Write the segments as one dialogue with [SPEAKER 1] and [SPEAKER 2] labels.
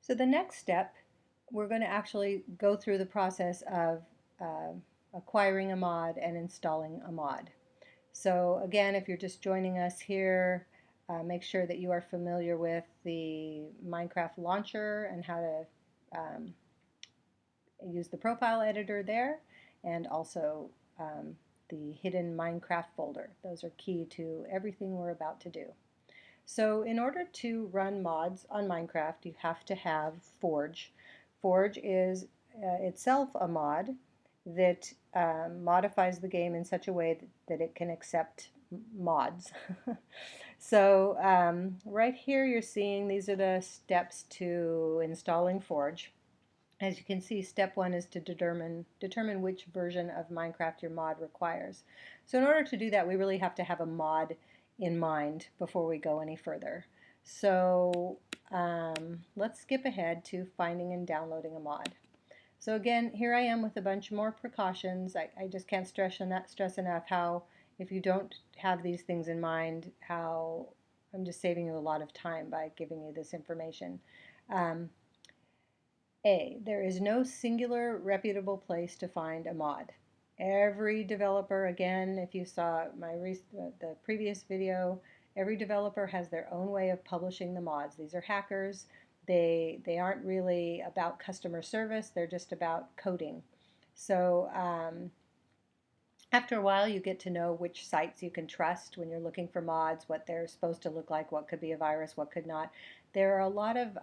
[SPEAKER 1] So the next step, we're going to actually go through the process of uh, acquiring a mod and installing a mod. So again, if you're just joining us here, make sure that you are familiar with the Minecraft launcher and how to use the profile editor there, and also the hidden Minecraft folder. Those are key to everything we're about to do. So in order to run mods on Minecraft, you have to have Forge. Forge is itself a mod that modifies the game in such a way that it can accept mods. So right here you're seeing these are the steps to installing Forge. As you can see, step one is to determine which version of Minecraft your mod requires. So in order to do that, we really have to have a mod in mind before we go any further. So let's skip ahead to finding and downloading a mod. So again, here I am with a bunch more precautions. I just can't stress enough how, if you don't have these things in mind, how I'm just saving you a lot of time by giving you this information. Um, there is no singular reputable place to find a mod. Every developer, again, if you saw the previous video, every developer has their own way of publishing the mods. These are hackers. They aren't really about customer service. They're just about coding. So after a while, you get to know which sites you can trust when you're looking for mods, what they're supposed to look like, what could be a virus, what could not. There are a lot of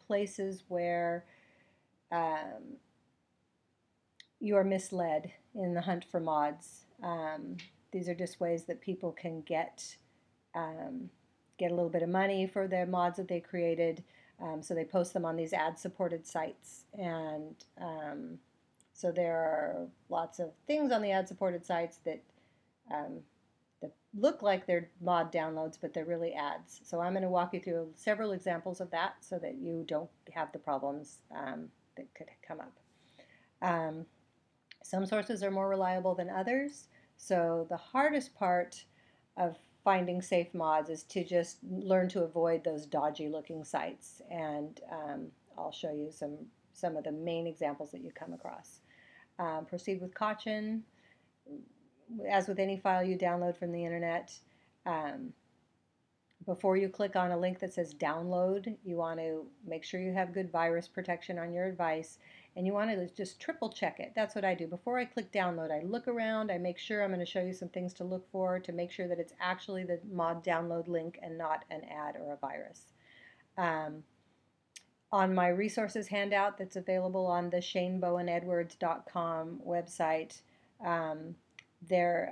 [SPEAKER 1] places where um, you are misled in the hunt for mods. These are just ways that people can um, get a little bit of money for their mods that they created. So they post them on these ad-supported sites, and so there are lots of things on the ad-supported sites um, that look like they're mod downloads, but they're really ads. So I'm going to walk you through several examples of that so that you don't have the problems that could come up. Um, some sources are more reliable than others. So the hardest part of finding safe mods is to just learn to avoid those dodgy looking sites. And I'll show you some of the main examples that you come across. Proceed with caution. As with any file you download from the internet, um, before you click on a link that says download, you want to make sure you have good virus protection on your device, and you want to just triple check it. That's what I do. Before I click download, I look around, I make sure. I'm going to show you some things to look for to make sure that it's actually the mod download link and not an ad or a virus. Um, on my resources handout that's available on the shanebowenedwards.com website, um, there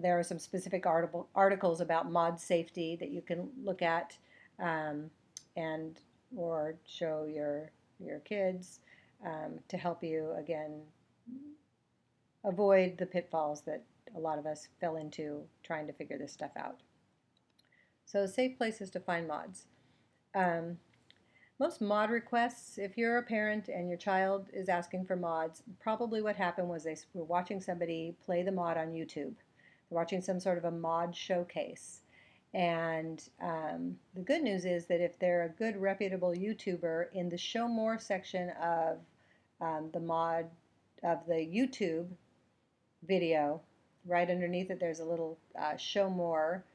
[SPEAKER 1] are some specific articles about mod safety that you can look at, um, and or show your kids, to help you again avoid the pitfalls that a lot of us fell into trying to figure this stuff out. So safe places to find mods. Um, Most mod requests, if you're a parent and your child is asking for mods, probably what happened was they were watching somebody play the mod on YouTube. They're watching some sort of a mod showcase. And the good news is that if they're a good, reputable YouTuber, in the Show More section of the mod of the YouTube video, right underneath it, there's a little Show More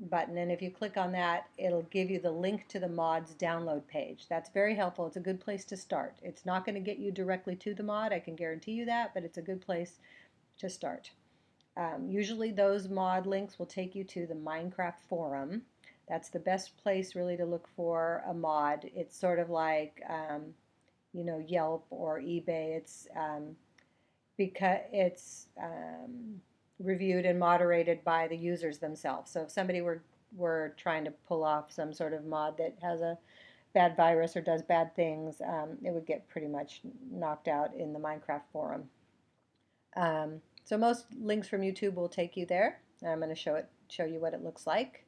[SPEAKER 1] button, and if you click on that, it'll give you the link to the mod's download page. That's very helpful. It's a good place to start. It's not going to get you directly to the mod, I can guarantee you that, but it's a good place to start. Usually those mod links will take you to the Minecraft forum. That's the best place really to look for a mod. It's sort of like Yelp or eBay. It's because it's reviewed and moderated by the users themselves. So if somebody were trying to pull off some sort of mod that has a bad virus or does bad things, it would get pretty much knocked out in the Minecraft forum. So most links from YouTube will take you there. I'm going to show you what it looks like.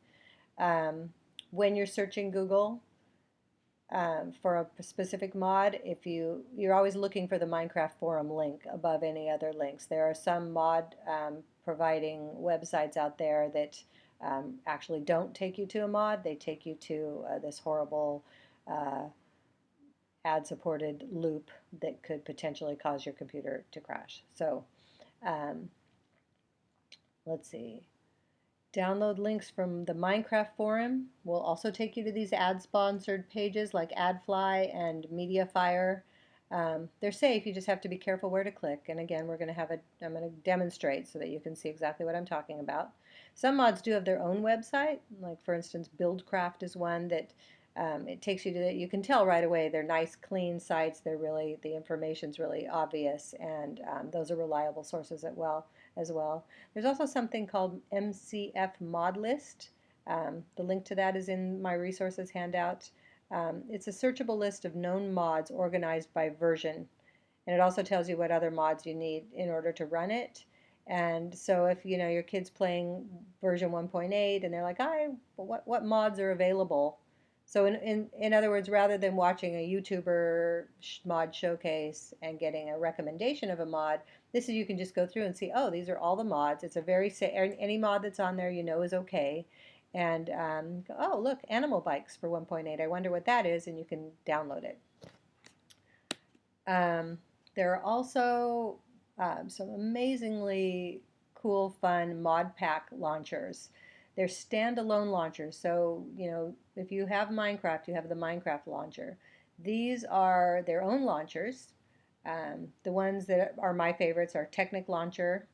[SPEAKER 1] When you're searching Google for a specific mod, if you're always looking for the Minecraft forum link above any other links. There are some mod providing websites out there that actually don't take you to a mod. They take you to this horrible ad-supported loop that could potentially cause your computer to crash. So um, let's see. Download links from the Minecraft forum will also take you to these ad-sponsored pages like AdFly and MediaFire. They're safe. You just have to be careful where to click. And again, I'm going to demonstrate so that you can see exactly what I'm talking about. Some mods do have their own website. Like for instance, Buildcraft is one that it takes you to. You can tell right away they're nice, clean sites. The information's really obvious, and those are reliable sources as well. There's also something called MCF Mod List. The link to that is in my resources handout. It's a searchable list of known mods organized by version, and it also tells you what other mods you need in order to run it. And so if you know your kid's playing version 1.8 and they're like, what mods are available? So in other words, rather than watching a YouTuber mod showcase and getting a recommendation of a mod, this is you can just go through and see, oh, these are all the mods. It's a very any mod that's on there is okay. And oh, look, animal bikes for 1.8. I wonder what that is, and you can download it. Um, there are also some amazingly cool, fun mod pack launchers. They're standalone launchers. So, if you have Minecraft, you have the Minecraft launcher. These are their own launchers. The ones that are my favorites are Technic Launcher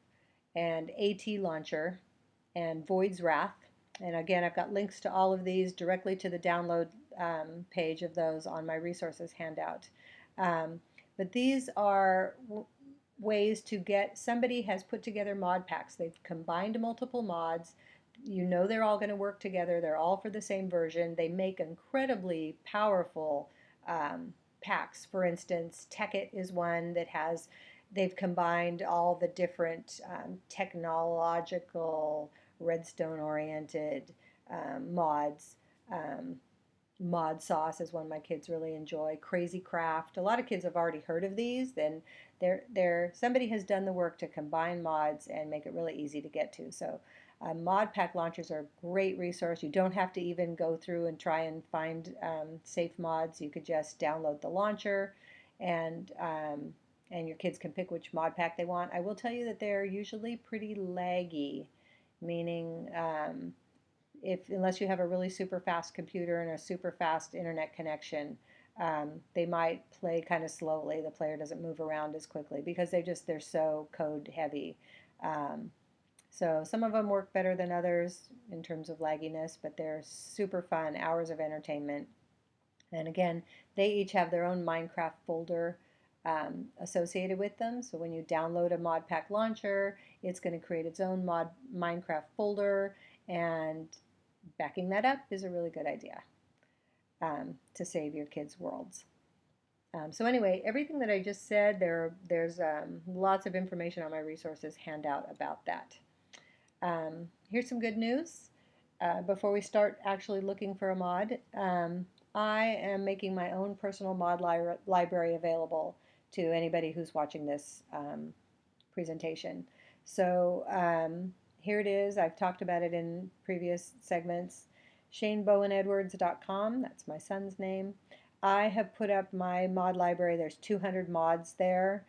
[SPEAKER 1] and AT Launcher and Void's Wrath. And again, I've got links to all of these directly to the download page of those on my resources handout. But these are ways to get somebody has put together mod packs. They've combined multiple mods. They're all going to work together. They're all for the same version. They make incredibly powerful packs. For instance, Tekkit is one that they've combined all the different technological redstone-oriented mods. Mod Sauce is one my kids really enjoy. Crazy Craft. A lot of kids have already heard of these. Then somebody has done the work to combine mods and make it really easy to get to. So mod pack launchers are a great resource. You don't have to even go through and try and find safe mods. You could just download the launcher and your kids can pick which mod pack they want. I will tell you that they're usually pretty laggy, meaning unless you have a really super fast computer and a super fast internet connection, they might play kind of slowly. The player doesn't move around as quickly because they're so code heavy. So some of them work better than others in terms of lagginess, but they're super fun, hours of entertainment. And again, they each have their own Minecraft folder associated with them. So when you download a mod pack launcher, it's going to create its own Minecraft folder, and backing that up is a really good idea to save your kids' worlds. So anyway, everything that I just said, there's lots of information on my resources handout about that. Here's some good news. Before we start actually looking for a mod, I am making my own personal mod library available to anybody who's watching this presentation. So here it is. I've talked about it in previous segments. ShaneBowenEdwards.com, that's my son's name. I have put up my mod library. There's 200 mods there.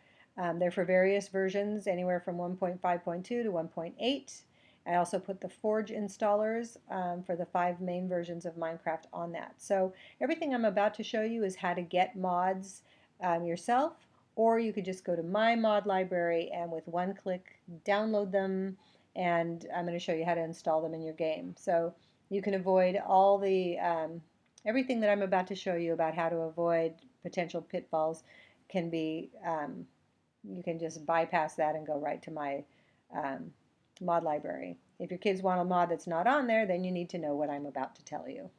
[SPEAKER 1] They're for various versions, anywhere from 1.5.2 to 1.8. I also put the Forge installers for the 5 main versions of Minecraft on that. So everything I'm about to show you is how to get mods yourself, or you could just go to my mod library and with one click download them, and I'm going to show you how to install them in your game. So you can avoid all the everything that I'm about to show you about how to avoid potential pitfalls can be you can just bypass that and go right to my mod library. If your kids want a mod that's not on there, then you need to know what I'm about to tell you.